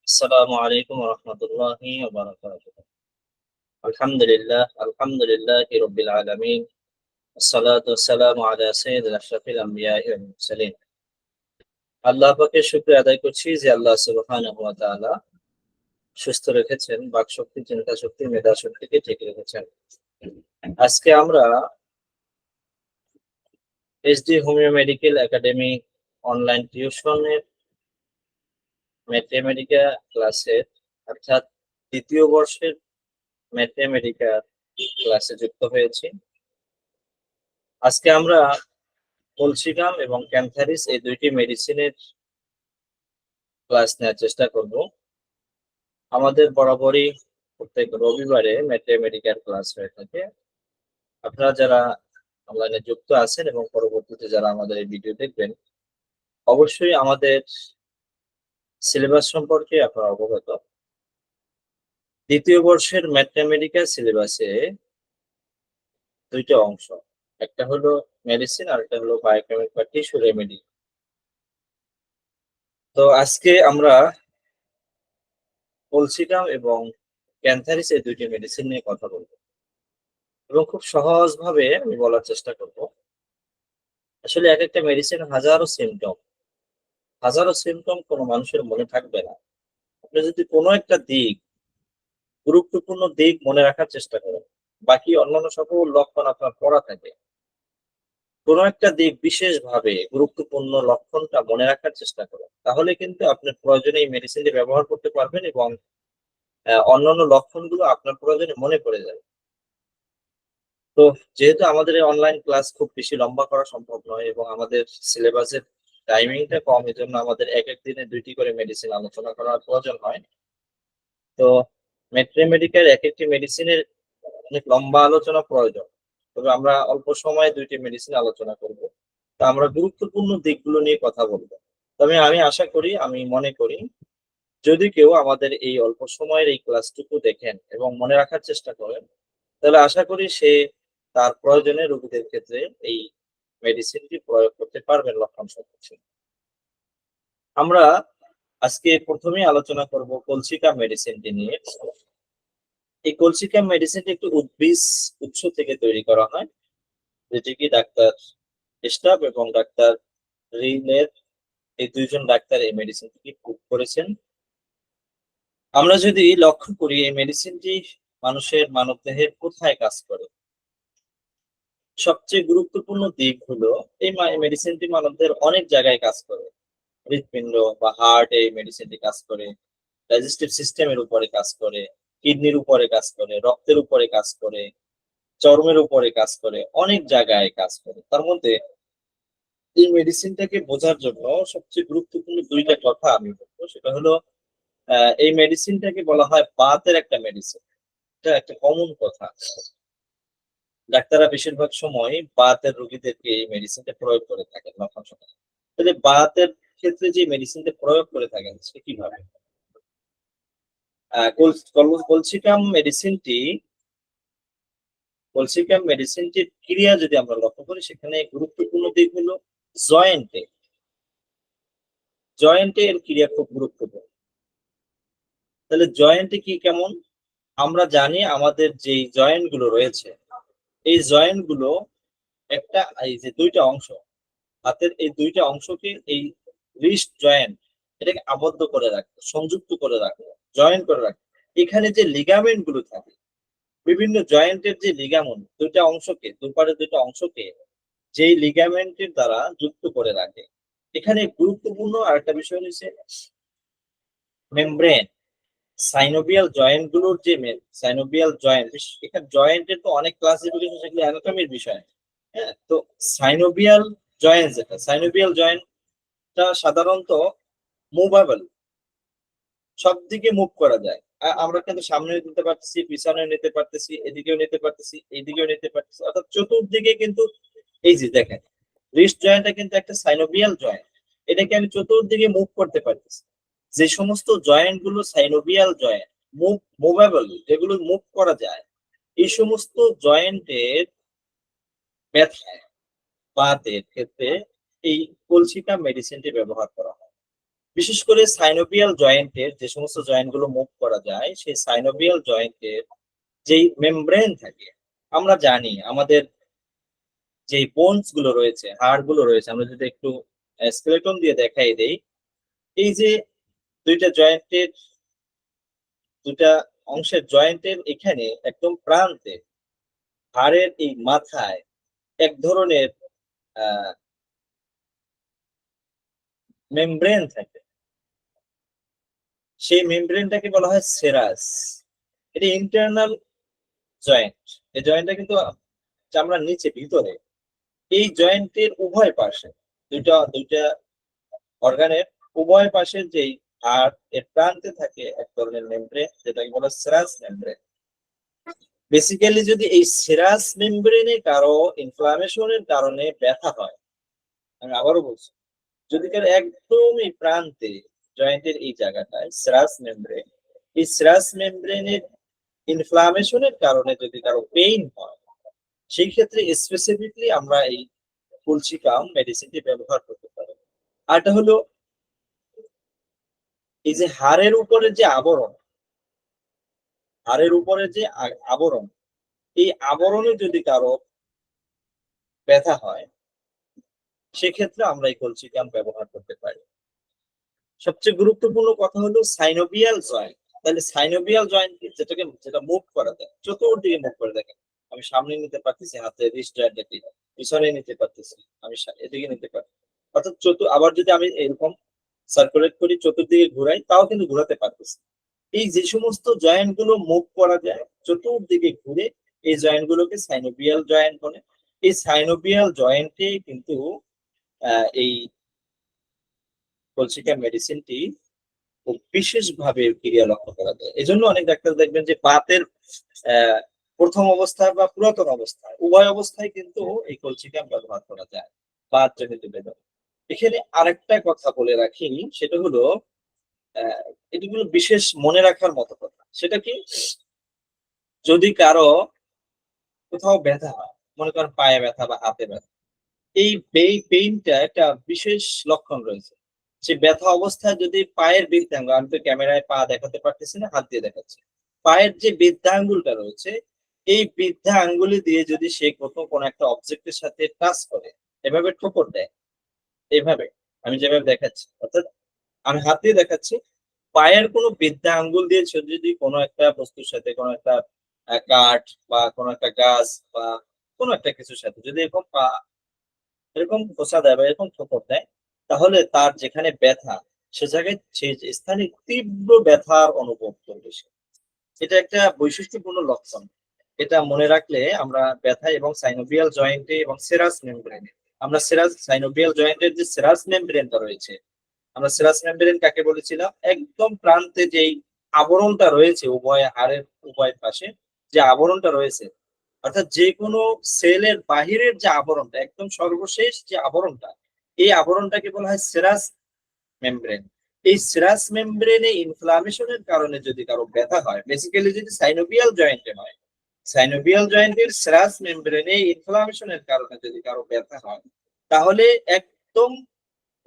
আসসালামু আলাইকুম ওয়া রাহমাতুল্লাহি ওয়া বারাকাতুহু। আলহামদুলিল্লাহি রাব্বিল আলামিন। আসসালাতু ওয়াসসালামু আলা সাইয়্যিদিল আশরাফিল আমবিয়াই ওয়াল মুরসালিন। আল্লাহ পাকের শুকরিয়া আদায় করছি যে আল্লাহ সুবহানাহু ওয়া তাআলা সুস্থ রেখেছেন, বাকশক্তি, চিন্তা শক্তি, মেধা শক্তিকে ঠিক রেখেছেন। আজকে আমরা SD homeo medical academy online টিউশনের ম্যাথমেটিকা ক্লাসের অর্থাৎ ২য় বর্ষের ম্যাথমেটিকা ক্লাসে যুক্ত হয়েছি। আজকে আমরা কলসিকাম এবং ক্যান্থারিস এই ২টি মেডিসিনের ক্লাস নেওয়ার চেষ্টা করব। আমাদের বরাবরই প্রত্যেক রবিবারে ম্যাথমেটিক্যাল ক্লাস হয়ে থাকে। আপনারা যারা অনলাইনে যুক্ত আছেন এবং পরবর্তীতে যারা আমাদের এই ভিডিও দেখবেন, অবশ্যই আমাদের সিলেবাস সম্পর্কে আপনারা অবগত। ২য় বর্ষের ম্যাথমেটিক্যাল সিলেবাসে ২ টা অংশ। একটা হলো মেডিসিন, আরেকটা হলো বায়োকেমিক বা টিস্যু রেমেডি। তো আজকে আমরা কলসিকাম এবং ক্যান্থারিস এই ২ টি মেডিসিন নিয়ে কথা বলব এবং খুব সহজভাবে আমি বলার চেষ্টা করব। আসলে একেকটা মেডিসিন হাজারো সিম্পটম কোনো মানুষের মনে থাকবে না। আপনি যদি কোনো একটা দিক, গুরুত্বপূর্ণ দিক মনে রাখার চেষ্টা করেন, বাকি অন্যান্য সকল লক্ষণ আপনার পড়া থাকে। কোনো একটা দিক বিশেষভাবে গুরুত্বপূর্ণ লক্ষণটা মনে রাখার চেষ্টা করেন। তাহলে কিন্তু আপনার প্রয়োজনে এই মেডিসিনটি ব্যবহার করতে পারবেন এবং অন্যান্য লক্ষণগুলো আপনার প্রয়োজনে মনে পড়ে যাবে। তো যেহেতু আমাদের এই অনলাইন ক্লাস খুব বেশি লম্বা করা সম্ভব নয় এবং আমাদের সিলেবাসের টাইমিংটা কম, এজন্য আমাদের একেক দিনে ২ টি করে মেডিসিন আলোচনা করার প্রয়োজন হয়। তো মেডিকেল একেকটি মেডিসিনের অনেক লম্বা আলোচনা প্রয়োজন। তবে আমরা অল্প সময়ে ২ টি মেডিসিন আলোচনা করব। তো আমরা গুরুত্বপূর্ণ দিকগুলো নিয়ে কথা বলব। তবে আমি আশা করি, আমি মনে করি যদি কেউ আমাদের এই অল্প সময়ের এই ক্লাসটুকু দেখেন এবং মনে রাখার চেষ্টা করেন, তাহলে আশা করি সে তার প্রয়োজনে রোগীদের ক্ষেত্রে এই মেডিসিনটি প্রয়োগ করতে পারবেন লক্ষণ সম্পর্কে। আমরা আজকে ১ম এই আলোচনা করব কলসিকাম মেডিসিনটি নিয়ে। এই কলসিকাম মেডিসিনটি একটি উদ্ভিজ উৎস থেকে তৈরি করা হয়, যেটিকে ডাক্তার স্টাফ এবং ডাক্তার রিনের এই ২ জন ডাক্তার এই মেডিসিনটি কুক করেছেন। আমরা যদি লক্ষ্য করি এই মেডিসিনটি মানুষের মানবদেহের কোথায় কাজ করে? সবচেয়ে গুরুত্বপূর্ণ দিক হলো এই মেডিসিনটি মানবদেহের অনেক জায়গায় কাজ করে। হৃৎপিণ্ড বা হার্ট এই মেডিসিনটি কাজ করে, ডাইজেস্টিভ সিস্টেমের উপরে কাজ করে, কিডনির উপরে কাজ করে, রক্তের উপরে কাজ করে, চর্মের উপরে কাজ করে, অনেক জায়গায় কাজ করে। তার মধ্যে এই মেডিসিনটাকে বোঝার জন্য সবচেয়ে গুরুত্বপূর্ণ ২ টা কথা আমি বলবো। সেটা হলো এই মেডিসিনটাকে বলা হয় বাতের একটা মেডিসিন। এটা একটা কমন কথা। ডাক্তাররা বেশিরভাগ সময় বাতের রোগীদেরকে এই মেডিসিনটা প্রয়োগ করে থাকেন লক্ষণ সহকারে। তাহলে বাতের ক্ষেত্রে যে মেডিসিনটা প্রয়োগ করে থাকেন সেটা কিভাবে? আ কোল কল কলসিকাম মেডিসিনটি ক্যালসিয়াম মেডিসিনটির ক্রিয়া যদি আমরা লক্ষ্য করি, সেখানে গুরুত্বপূর্ণ দিক হলো জয়েন্টে। জয়েন্টে এর ক্রিয়া খুব গুরুত্বপূর্ণ। তাহলে জয়েন্টে কি কেমন? আমরা জানি আমাদের যেই জয়েন্ট গুলো রয়েছে, এই জয়েন্ট গুলো একটা এই যে ২ টা অংশ, হাতের এই ২ টা অংশকে এই রিস্ট জয়েন্ট এটাকে আবদ্ধ করে রাখে, সংযুক্ত করে রাখে, জয়েন্ট করে রাখে। এখানে যে লিগামেন্ট গুলো থাকে, বিভিন্ন জয়েন্টের যে লিগামেন্ট ২ টা অংশকে, দুপারের ২ টা অংশকে যেই লিগামেন্টের দ্বারা যুক্ত করে রাখে। এখানে গুরুত্বপূর্ণ আরেকটা বিষয় হচ্ছে মেমব্রেন। সাইনোভিয়াল জয়েন্ট গুলোর যে সাইনোভিয়াল জয়েন্ট, এখানে জয়েন্টের তো অনেক ক্লাসিফিকেশন, সেগুলো অ্যানাটমির বিষয়। হ্যাঁ? তো সাইনোভিয়াল জয়েন্টটা সাধারণত মুভেবল, সব দিকে মুভ করা যায়। আমরা কিন্তু সামনেও নিতে পারতেছি, পিছনেও নিতে পারতেছি, এদিকেও নিতে পারতেছি, এইদিকেও নিতে পারতেছি। অর্থাৎ চতুর্দিকে কিন্তু এই যে দেখেন, রিস্ট জয়েন্টটা কিন্তু একটা সাইনোভিয়াল জয়েন্ট। এটাকে আমি চতুর্দিকে মুভ করতে পারতেছি। যে সমস্ত জয়েন্ট গুলো সাইনোভিয়াল জয়েন্ট, মুভেবল, যেগুলো মুভ করা যায়, এই সমস্ত জয়েন্টের ব্যথায়, বাতের ক্ষেত্রে এই কলসিকাম মেডিসিনটি ব্যবহার করা হয়। বিশেষ করে সাইনোভিয়াল জয়েন্টের যে সমস্ত জয়েন্ট গুলো মুভ করা যায়, সেই সাইনোভিয়াল জয়েন্টের যেই মেমব্রেন থাকে, আমরা জানি আমাদের যে বোনস গুলো রয়েছে, হাড় গুলো রয়েছে, আমরা যদি একটু স্কেলেটন দিয়ে দেখাই দেই, এই যে দুইটা জয়েন্টের, দুটা অংশের জয়েন্টের এখানে একদম প্রান্তে হাড়ের এই মাথায় এক ধরনের মেমব্রেন থাকে। সেই মেমব্রেনটাকে বলা হয় সেরাস। এটা ইন্টারনাল জয়েন্ট। এই জয়েন্টটা কিন্তু চামড়ার নিচে ভিতরে। এই জয়েন্টের উভয় পাশে দুইটা দুইটা অর্গানের উভয় পাশের যেই হাড়, এর প্রান্তে থাকে এক ধরনের মেমব্রেন, যেটাকে বলা হয় সেরাস মেমব্রেন। বেসিক্যালি যদি এই সেরাস মেমব্রেনে কারো ইনফ্লামেশনের কারণে ব্যথা হয়, আমি আবারও বলছি, যদি কারো একদমই প্রান্তে জয়েন্টের এই জায়গাটায় সেরাস মেমব্রেন, এই সেরাস মেমব্রেনের ইনফ্লামেশনের কারণে যদি কারো পেইন হয়, সেই ক্ষেত্রে স্পেসিফিকলি আমরা এই কুলচিকাম মেডিসিনটি ব্যবহার করতে পারি। আর এটা হলো এই যে হাড়ের উপরে যে আবরণ, হাড়ের উপরে যে আবরণ, এই আবরণে যদি কারো ব্যথা হয়, সেক্ষেত্রে আমরা এই কলসিকাম ব্যবহার করতে পারি। সবচেয়ে গুরুত্বপূর্ণ কথা হলো সাইনোভিয়াল জয়েন্ট। তাহলে সাইনোভিয়াল জয়েন্ট যেটা মুভ করা যায়, চতুর্দিকে মুভ করে দেখেন, আমি সামনে নিতে পারতেছি, হাতে রিস্ট জয়েন্টটাকে পিছনে নিতে পারতেছি, আমি এদিকে নিতে পারছি। অর্থাৎ আবার যদি আমি এরকম সার্কুলেট করি, চতুর্দিকে ঘুরাই, তাও কিন্তু ঘুরাতে পারতেছি। এই যে সমস্ত জয়েন্ট গুলো মুভ করা যায় চতুর্দিকে ঘুরে, এই জয়েন্ট গুলোকে সাইনোভিয়াল জয়েন্ট বলে। এই সাইনোভিয়াল জয়েন্টে কিন্তু এই কলসিকাম মেডিসিনটি খুব বিশেষভাবে ক্রিয়া লক্ষ্য করা যায়। এজন্য অনেক ডাক্তার দেখবেন যে বাতের প্রথম অবস্থায় বা পুরাতন অবস্থায়, উভয় অবস্থায় কিন্তু এই কলসিকাম ব্যবহার করা যায় বাত জনিত বেদনা। এখানে আরেকটা কথা বলে রাখি, সেটা হলো এগুলো বিশেষ মনে রাখার মতো কথা। সেটা কি, যদি কারো কোথাও ব্যথা হয়, মনে করেন পায়ে ব্যথা বা হাতে ব্যথা, এই পেইনটা একটা বিশেষ লক্ষণ রয়েছে। সে ব্যথা অবস্থায় যদি পায়ের বৃদ্ধাঙ্গ, আমি তো ক্যামেরায় পা দেখাতে পারতেছি না, হাত দিয়ে দেখাচ্ছি, পায়ের যে বৃদ্ধাঙ্গুলটা রয়েছে, এই বৃদ্ধা আঙ্গুলি দিয়ে যদি সে কোনো একটা অবজেক্টের সাথে টাচ করে, এভাবে ঠোকর দেয়, এভাবে আমি যেভাবে দেখাচ্ছি, অর্থাৎ আমি হাত দিয়ে দেখাচ্ছি, পায়ের কোনো বৃদ্ধা আঙ্গুল দিয়ে সে যদি কোনো একটা বস্তুর সাথে, কোনো একটা কাঠ বা কোনো একটা গাছ বা কোনো একটা কিছুর সাথে যদি এরকম পা এরকম খোঁচা দেয় বা এরকম ঠোকর দেয়, তাহলে তার যেখানে ব্যথা, সে জায়গায় সেই স্থানে তীব্র ব্যথার অনুভব করবে সে। এটা একটা বৈশিষ্ট্যপূর্ণ লক্ষণ। এটা মনে রাখলে আমরা ব্যথা এবং সাইনোভিয়াল জয়েন্টে এবং সেরাস মেমব্রেনে, আমরা সাইনোভিয়াল জয়েন্টের যে সেরাস মেমব্রেনটা রয়েছে, আমরা সেরাস মেমব্রেন কাকে বলেছিলাম, একদম প্রান্তে যেই আবরণটা রয়েছে উভয় হাড়ের উভয় পাশে, যে আবরণটা রয়েছে, অর্থাৎ যে কোনো সেলের বাহিরের যে আবরণটা, একদম সর্বশেষ যে আবরণটা, এই আবরণটাকে বলা হয় সেরাস মেমব্রেন। এই সেরাস মেমব্রেনে ইনফ্লামেশনের কারণে যদি কারো ব্যথা হয়, বেসিক্যালি যদি সাইনোভিয়াল জয়েন্টে হয়, সাইনোভিয়াল জয়েন্টের সেরাস মেমব্রেনে ইনফ্লামেশনের কারণে যদি কারো ব্যথা হয়, তাহলে একদম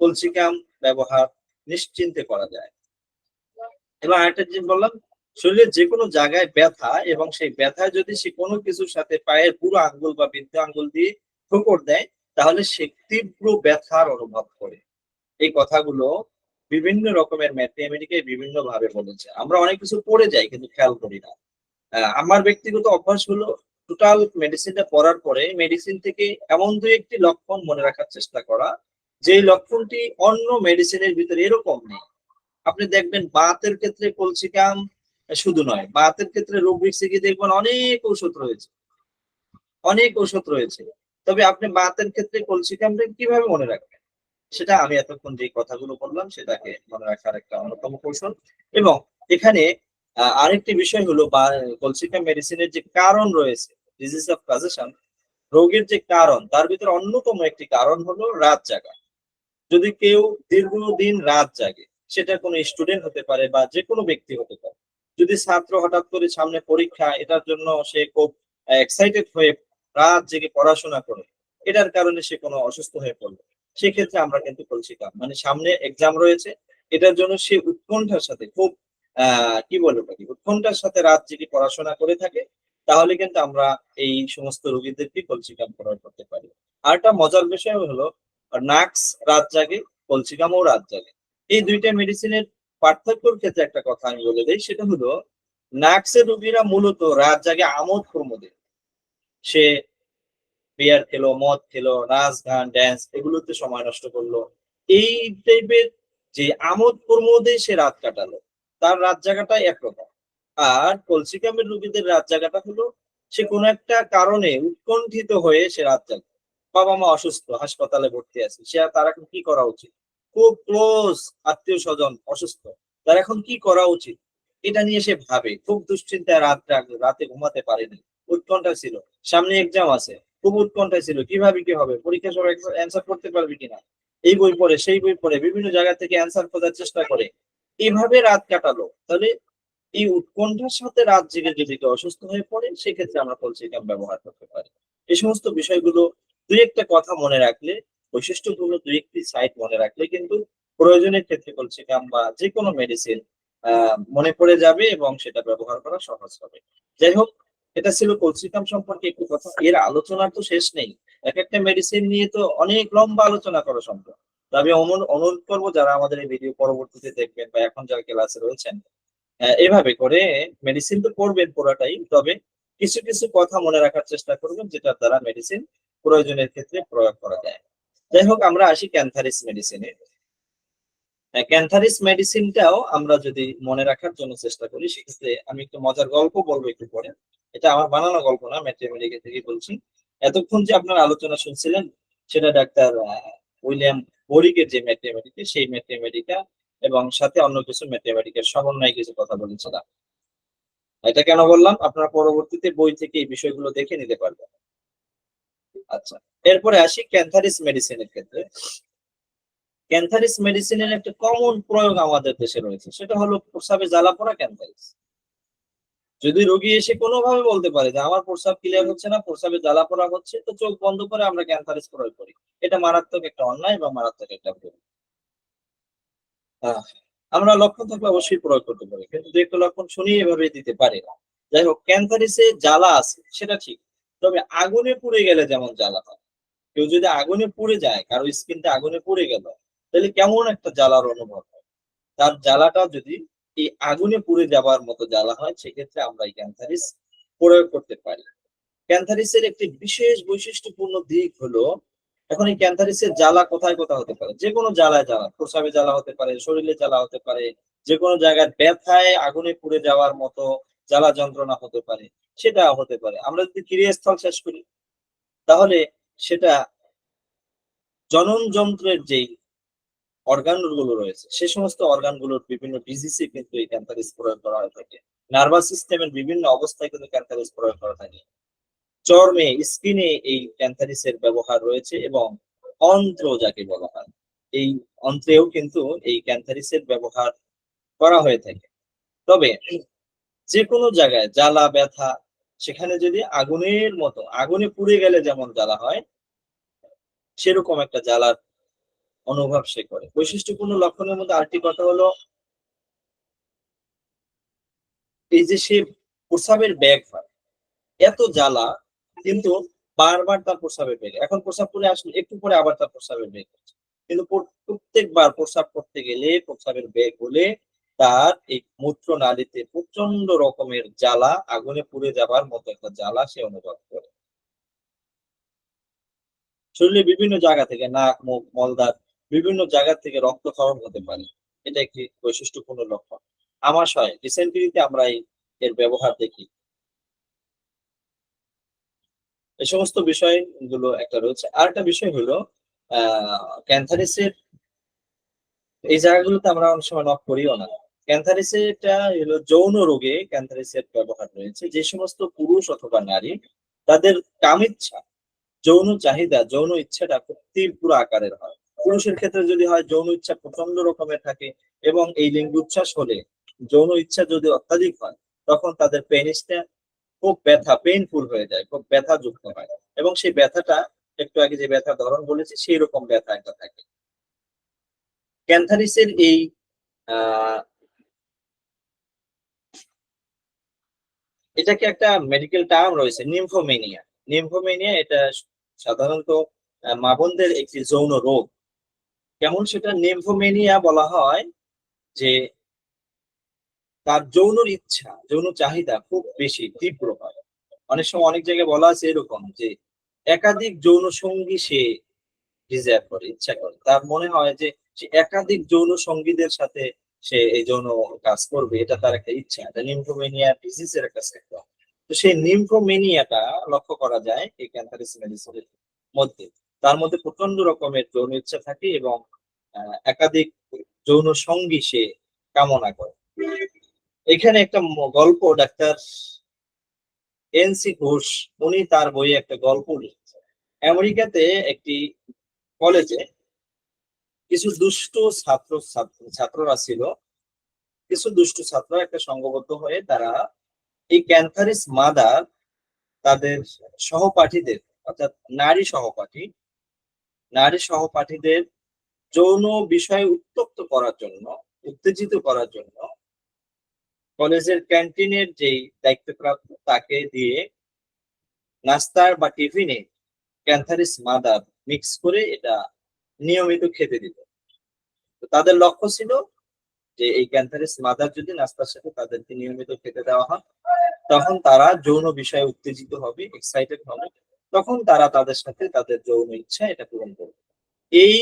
কলসিকাম ব্যবহার নিশ্চিন্তে করা যায়। এবং আরেকটা জিনিস বললাম, শরীরের যে কোনো জায়গায় ব্যথা এবং সেই ব্যথায় যদি সে কোনো কিছুর সাথে পায়ের পুরো আঙ্গুল বা বৃদ্ধ আঙ্গুল দিয়ে ঠোকর দেয়, তাহলে সে তীব্র ব্যথার অনুভব করে। এই কথাগুলো বিভিন্ন রকমের ম্যাথমেটিকে বিভিন্ন ভাবে বলেছে। আমরা অনেক কিছু পড়ে যাই কিন্তু খেয়াল করি না। আমার ব্যক্তিগত অভ্যাস হলো টোটাল মেডিসিনটা পড়ার পরে মেডিসিন থেকে এমন দুই একটি লক্ষণ মনে রাখার চেষ্টা করা, যে লক্ষণটি অন্য মেডিসিনের ভিতরে এরকম নেই। আপনি দেখবেন বাতের ক্ষেত্রে কলসিকাম শুধু নয়, বাতের ক্ষেত্রে রোগ বিসিকে দেখবেন অনেক ঔষধ রয়েছে, অনেক ঔষধ রয়েছে। তবে আপনি বাতের ক্ষেত্রে কলসিকামটা কিভাবে মনে রাখবেন? সেটা আমি এতক্ষণ যে কথাগুলো বললাম সেটাকে মনে রাখার একটা অন্যতম কৌশল। এবং এখানে আরেকটি বিষয় হলো, বা কলসিকাম মেডিসিনের যে কারণ রয়েছে, ডিজিজ অফ কাজেশন, রোগের যে কারণ, তার ভিতরে অন্যতম একটি কারণ হলো রাত জাগা। যদি কেউ দীর্ঘদিন রাত জাগে, সেটা কোনো স্টুডেন্ট হতে পারে বা যে কোনো ব্যক্তি হতে পারে। যদি ছাত্র হঠাৎ করে সামনে পরীক্ষা, এটার জন্য সে খুব এক্সাইটেড হয়ে রাত জেগে পড়াশোনা করে, এটার কারণে সে কোনো অসুস্থ হয়ে পড়লো, সেক্ষেত্রে আমরা কিন্তু কলসিকাম, মানে সামনে এক্সাম রয়েছে, এটার জন্য সে উৎকণ্ঠার সাথে খুব কি বলবো নাকি উৎকণ্ঠার সাথে রাত জেগে পড়াশোনা করে থাকে, তাহলে কিন্তু আমরা এই সমস্ত রোগীদেরকে কলসিকাম প্রয়োগ করতে পারি। আরেকটা মজার বিষয় হলো নাক্স রাত জাগে, কলসিকামও রাত জাগে। এই দুইটা মেডিসিনের পার্থক্যর ক্ষেত্রে একটা কথা আমি বলে দেই, সেটা হলো নাক্সের রোগীরা মূলত রাত জাগে আমোদ প্রমোদে। সে বিয়ার খেলো, মদ খেলো, নাচ গান ড্যান্স এগুলোতে সময় নষ্ট করলো। এই টাইপের যে আমোদ প্রমোদে সে রাত কাটালো, তার রাত জাগাটা একরকম। আর কলসিকামের রোগীদের রাত জাগাটা হলো সে কোনো একটা কারণে উৎকণ্ঠিত হয়ে সে রাত জাগে। বাবা মা অসুস্থ, হাসপাতালে ভর্তি আছে, সে আর তার এখন কি করা উচিত? খুব ক্লোজ আত্মীয় স্বজন অসুস্থ, তার এখন কি করা উচিত? এটা নিয়ে সে ভাবে, খুব দুশ্চিন্তায় রাতে ঘুমাতে পারেনি, উৎকণ্ঠা ছিল। সামনে এক্সাম আছে, খুব উৎকণ্ঠায় ছিল, কিভাবে কি হবে, পরীক্ষার সময় অ্যান্সার করতে পারবে কিনা। এই বই পড়ে সেই বই পড়ে বিভিন্ন জায়গা থেকে অ্যান্সার খোঁজার চেষ্টা করে, এভাবে রাত কাটালো। তাহলে এই উৎকণ্ঠার সাথে রাত জেগে যদি কেউ অসুস্থ হয়ে পড়ে, সেক্ষেত্রে আমরা কলসিকাম ব্যবহার করতে পারি। এই সমস্ত বিষয়গুলো দুই একটা কথা মনে রাখলে, বৈশিষ্ট্যগুলো দুই একটি সাইট মনে রাখলে কিন্তু প্রয়োজনের ক্ষেত্রে কলসিকাম বা যে কোনো মেডিসিন মনে পড়ে যাবে এবং সেটা ব্যবহার করা সহজ হবে। যাই হোক, এটা ছিল কলসিকাম সম্পর্কে একটু কথা। এর আলোচনার তো শেষ নেই। এক একটা মেডিসিন নিয়ে তো অনেক লম্বা আলোচনা করা সম্ভব। তো আমি অনুরোধ করবো যারা আমাদের এই ভিডিও পরবর্তীতে দেখবেন বা এখন যারা ক্লাসে রয়েছেন, এভাবে করে মেডিসিন তো পড়বেন পুরাটাই, তবে কিছু কিছু কথা মনে রাখার চেষ্টা করবেন যেটার দ্বারা মেডিসিন প্রয়োজনের ক্ষেত্রে প্রয়োগ করা যায়। যাই হোক, আমরা আসি ক্যান্থারিস মেডিসিনে। ক্যান্থারিস মেডিসিনটাও আমরা যদি মনে রাখার জন্য চেষ্টা করি, সেক্ষেত্রে আমি একটু মজার গল্প বলবো একটু পরে। এটা আমার বানানো গল্প না, ম্যাথমেটিক্যাল থেকে বলছি। এতক্ষণ যে আপনার আলোচনা শুনছিলেন, সেটা ডাক্তার উইলিয়াম বোরিকের যে ম্যাথমেটিকা, সেই ম্যাথমেটিকা এবং সাথে অন্য কিছু ম্যাথমেটিকের সমন্বয়ে কিছু কথা বলেছিলাম। এটা কেন বললাম, আপনারা পরবর্তীতে বই থেকে এই বিষয়গুলো দেখে নিতে পারবেন। আচ্ছা, এরপরে আসি ক্যান্থারিস মেডিসিনের ক্ষেত্রে। ক্যান্থারিস মেডিসিনের একটা কমন প্রয়োগ আমাদের দেশে রয়েছে, সেটা হলো প্রস্রাবে জ্বালা পড়া ক্যান্থারিস। যদি রোগী এসে কোনোভাবে বলতে পারে যে আমার প্রস্রাব ক্লিয়ার হচ্ছে না, প্রস্রাবে জ্বালা পড়া হচ্ছে, তো চোখ বন্ধ করে আমরা ক্যান্থারিস প্রয়োগ করি। এটা মারাত্মক একটা অন্যায় এবং মারাত্মক একটা ভুল। আহ, আমরা লক্ষণ থাকলে অবশ্যই প্রয়োগ করতে পারি, কিন্তু দু একটা লক্ষণ শুনিয়ে এভাবে দিতে পারি না। যাই হোক, ক্যান্থারিসে জ্বালা আছে সেটা ঠিক, তবে আগুনে পুড়ে গেলে যেমন জ্বালা হয়, কেউ যদি আগুনে পুড়ে যায়, কারো স্কিনটা আগুনে পুড়ে গেল, তাহলে কেমন একটা জ্বালার অনুভব হয়, তার জ্বালাটা যদি এই আগুনে পুড়ে যাবার মতো জ্বালা হয়, সেক্ষেত্রে আমরা এই ক্যান্থারিস প্রয়োগ করতে পারি। ক্যান্থারিসের একটি বিশেষ বৈশিষ্ট্যপূর্ণ দিক হলো, এখন এই ক্যান্থারিসের জ্বালা কোথায় কোথায় হতে পারে? যে কোনো জ্বালায় জ্বালা, প্রস্রাবে জ্বালা হতে পারে, শরীরে জ্বালা হতে পারে, যে কোনো জায়গায় ব্যথায় আগুনে পুড়ে যাওয়ার মতো জ্বালা যন্ত্রণা হতে পারে, সেটা হতে পারে। আমরা যদি ক্রিয়াস্থল শেষ করি, তাহলে সেটা জনন যন্ত্রের যেই অর্গান গুলো রয়েছে, সে সমস্ত অর্গান গুলোর বিভিন্ন ডিজিজে কিন্তু এই ক্যান্থারিস প্রয়োগ করা হয়ে থাকে। নার্ভাস সিস্টেমের বিভিন্ন অবস্থায় কিন্তু ক্যান্থারিস প্রয়োগ করা থাকে। চর্মে, স্কিনে এই ক্যান্থারিসের ব্যবহার রয়েছে এবং অন্ত্র যাকে বলা হয়, এই অন্ত্রেও কিন্তু এই ক্যান্থারিসের ব্যবহার করা হয়ে থাকে। তবে যে কোনো জায়গায় জ্বালা ব্যথা, সেখানে যদি আগুনের মতো, আগুনে পুড়ে গেলে যেমন জ্বালা হয়, সেরকম একটা জ্বালার অনুভব সে করে। বৈশিষ্ট্যপূর্ণ লক্ষণের মধ্যে আরেকটি কথা হলো, এই যে সে প্রস্রাবের ব্যাগ হয়, এত জ্বালা, কিন্তু বারবার তার প্রস্রাবের বেগ, এখন প্রস্রাব করে আসলে একটু পরে আবার তার প্রস্রাবের বেগ হচ্ছে, কিন্তু প্রত্যেকবার প্রস্রাব করতে গেলে প্রস্রাবের বেগ হলে তার এই মূত্র নালীতে প্রচন্ড রকমের জ্বালা, আগুনে পুড়ে যাবার মতো একটা জ্বালা সে অনুভব করে। শরীরে বিভিন্ন জায়গা থেকে, নাক মুখ মলদ্বার, বিভিন্ন জায়গা থেকে রক্তক্ষরণ হতে পারে। এটা একটি বৈশিষ্ট্যপূর্ণ লক্ষণ। আমাশয়, রিসেন্টলিতে আমরা এর ব্যবহার দেখি। এই সমস্ত বিষয়গুলো একটা রয়েছে। আরেকটা বিষয় হলো ক্যান্থারিসের এই জায়গাগুলোতে আমরা অনেক সময় নক করিও না। ক্যান্থারিসটা হলো যৌন রোগে ক্যান্থারিসের ব্যবহার রয়েছে। যে সমস্ত পুরুষ অথবা নারী, তাদের কামিচ্ছা, যৌন চাহিদা, যৌন ইচ্ছাটা খুব তীব্র আকারের হয়। পুরুষের ক্ষেত্রে যদি হয় যৌন ইচ্ছা প্রচন্ড রকমের থাকে এবং এই লিঙ্গোচ্ছ্বাস হলে যৌন ইচ্ছা যদি অত্যাধিক হয়, তখন তাদের পেনিসটা খুব ব্যথা, পেইনফুল হয়ে যায়, খুব ব্যথাযুক্ত হয় এবং সেই ব্যথাটা, একটু আগে যে ব্যথার ধরন বলেছি, সেই রকম ব্যথা একটা থাকে। ক্যান্থারিসের এই এটাকে একটা মেডিকেল টার্ম রয়েছে, নিম্ফোমেনিয়া। নিম্ফোমেনিয়া এটা সাধারণত মা বোনদের একটি যৌন রোগ। কেমন সেটা নিম্ফোমেনিয়া বলা হয়? যে তার যৌন ইচ্ছা, যৌন চাহিদা খুব বেশি তীব্র হয়। অনেক সময় অনেক জায়গায় বলা আছে এরকম যে একাধিক যৌন সঙ্গী সে ডিজায়ার করে, ইচ্ছা করে। তার মনে হয় যে সে একাধিক যৌন সঙ্গীদের সাথে সে এই যৌন কাজ করবে, এটা তার একটা ইচ্ছা। এটা নিম্ফোমেনিয়া ডিজিজের একটা সিম্পটম। তো সেই নিম্ফোমেনিয়াটা লক্ষ্য করা যায় এই ক্যান্সারিস মেডিসিনের মধ্যে। তার মধ্যে প্রচন্ড রকমের যৌন ইচ্ছা থাকে এবং একাধিক যৌন সঙ্গী সে কামনা করে। এখানে একটা গল্প ডাক্তার এনসি ঘোষ, উনি তার বইয়ে একটা গল্প লিখেছেন। আমেরিকাতে একটি কলেজে কিছু দুষ্ট ছাত্ররা ছিল। কিছু দুষ্ট ছাত্র একটা সংঘবদ্ধ হয়ে তারা এই ক্যান্সারিস মাদার তাদের সহপাঠীদের, অর্থাৎ নারী সহপাঠীদের যৌন বিষয়ে উত্তপ্ত করার জন্য, উত্তেজিত করার জন্য কলেজের ক্যান্টিনের যেই দায়িত্বপ্রাপ্ত তাকে দিয়ে নাস্তার বা টিফিনে ক্যান্সারিস মাদার মিক্স করে এটা নিয়মিত খেতে দিত। তো তাদের লক্ষ্য ছিল যে এই ক্যান্সারিস মাদার যদি নাস্তার সাথে তাদেরকে নিয়মিত খেতে দেওয়া হয়, তখন তারা যৌন বিষয়ে উত্তেজিত হবে, এক্সাইটেড হবে, তখন তারা তাদের সাথে তাদের যৌন ইচ্ছা এটা পূরণ করবে। এই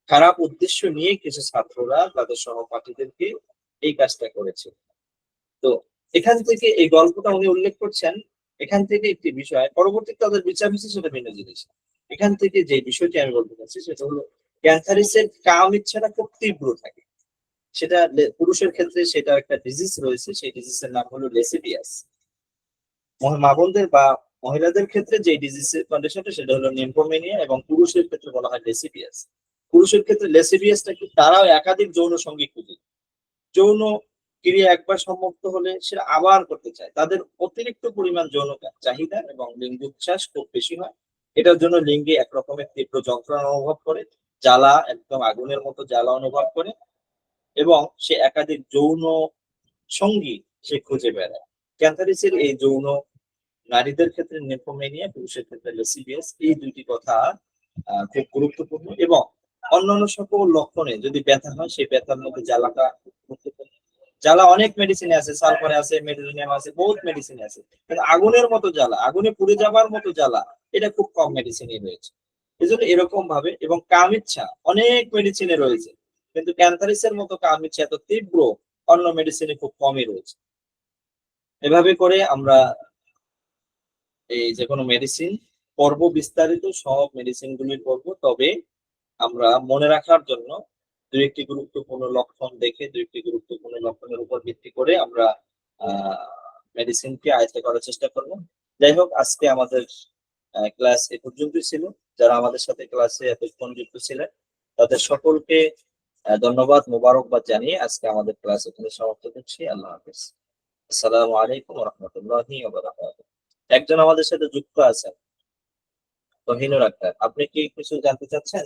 খারাপ উদ্দেশ্য নিয়ে কিছু ছাত্ররা তাদের সহপাঠীদেরকে এই কাজটা করেছে। তো এখান থেকে এই গল্পটা উনি উল্লেখ করছেন, এখান থেকে একটি বিষয় পরবর্তীতে তাদের বিচার হচ্ছে সেটা ভিন্ন জিনিস। এখান থেকে যে বিষয়টি আমি বলতে চাচ্ছি সেটা হলো ক্যান্সারিসের কাম ইচ্ছাটা খুব তীব্র থাকে। সেটা পুরুষের ক্ষেত্রে সেটা একটা ডিজিজ রয়েছে, সেই ডিজিজের নাম হলো লেসিপিয়াস। মা বোনদের বা মহিলাদের ক্ষেত্রে যে ডিজিজের কন্ডিশনটা সেটা হলো নিম্ফোমেনিয়া, এবং পুরুষের ক্ষেত্রে বলা হয় লেসিপিয়াস। পুরুষের ক্ষেত্রে লেসিপিয়াসটা কি, তারাও একাধিক যৌন সঙ্গী খুঁজে। যৌন ক্রিয়া একবার সম্মুক্ত হলে সেটা আবার করতে চায়। তাদের অতিরিক্ত পরিমাণ যৌন চাহিদা এবং লিঙ্গ উচ্ছ্বাস খুব বেশি হয়। এটার জন্য লিঙ্গে একরকমের তীব্র যন্ত্রণা অনুভব করে, জ্বালা, একদম আগুনের মতো জ্বালা অনুভব করে, এবং সে একাধিক যৌন সঙ্গী সে খুঁজে বেড়ায়। ক্যান্সারিসের এই যৌন, নারীদের ক্ষেত্রে নিম্ফোমেনিয়া, পুরুষের ক্ষেত্রে লেসিবিয়াস, এই দুইটি কথা খুব গুরুত্বপূর্ণ। এবং অন্যান্য সকল লক্ষণে যদি ব্যথা হয়, সেই ব্যথার মধ্যে জ্বালাটা গুরুত্বপূর্ণ। জ্বালা অনেক মেডিসিনে আছে, সালফারে আছে, মেডোনিয়াম আছে, বহুত মেডিসিনে আছে, কিন্তু আগুনের মতো জ্বালা, আগুনে পুড়ে যাবার মতো জ্বালা, এটা খুব কম মেডিসিনে রয়েছে। এই জন্য এরকম ভাবে, এবং কাম ইচ্ছা অনেক মেডিসিনে রয়েছে, কিন্তু ক্যান্সারিসের মতো কাম ইচ্ছা এত তীব্র অন্য মেডিসিনে খুব কমই রয়েছে। এভাবে করে আমরা এই যে কোনো মেডিসিন পর্ব বিস্তারিত সব মেডিসিন গুলির পর্ব। তবে আমরা মনে রাখার জন্য দুই একটি গুরুত্বপূর্ণ লক্ষণ দেখে, দুই একটি গুরুত্বপূর্ণ লক্ষণের উপর ভিত্তি করে আমরা মেডিসিনকে আয়ত্ত করার চেষ্টা করব। যাই হোক, আজকে আমাদের ক্লাস এ পর্যন্তই ছিল। যারা আমাদের সাথে ক্লাসে এতক্ষণ যুক্ত ছিলেন তাদের সকলকে ধন্যবাদ, মোবারকবাদ জানিয়ে আজকে আমাদের ক্লাস এখানে সমাপ্ত করছি। আল্লাহ হাফেজ। আসসালামু আলাইকুম ওয়া রাহমাতুল্লাহি ওয়া বারাকাতুহু। একজন আমাদের সাথে যুক্ত আছেন, তহিনুর আক্তার। আপনি কি কিছু জানতে চাচ্ছেন?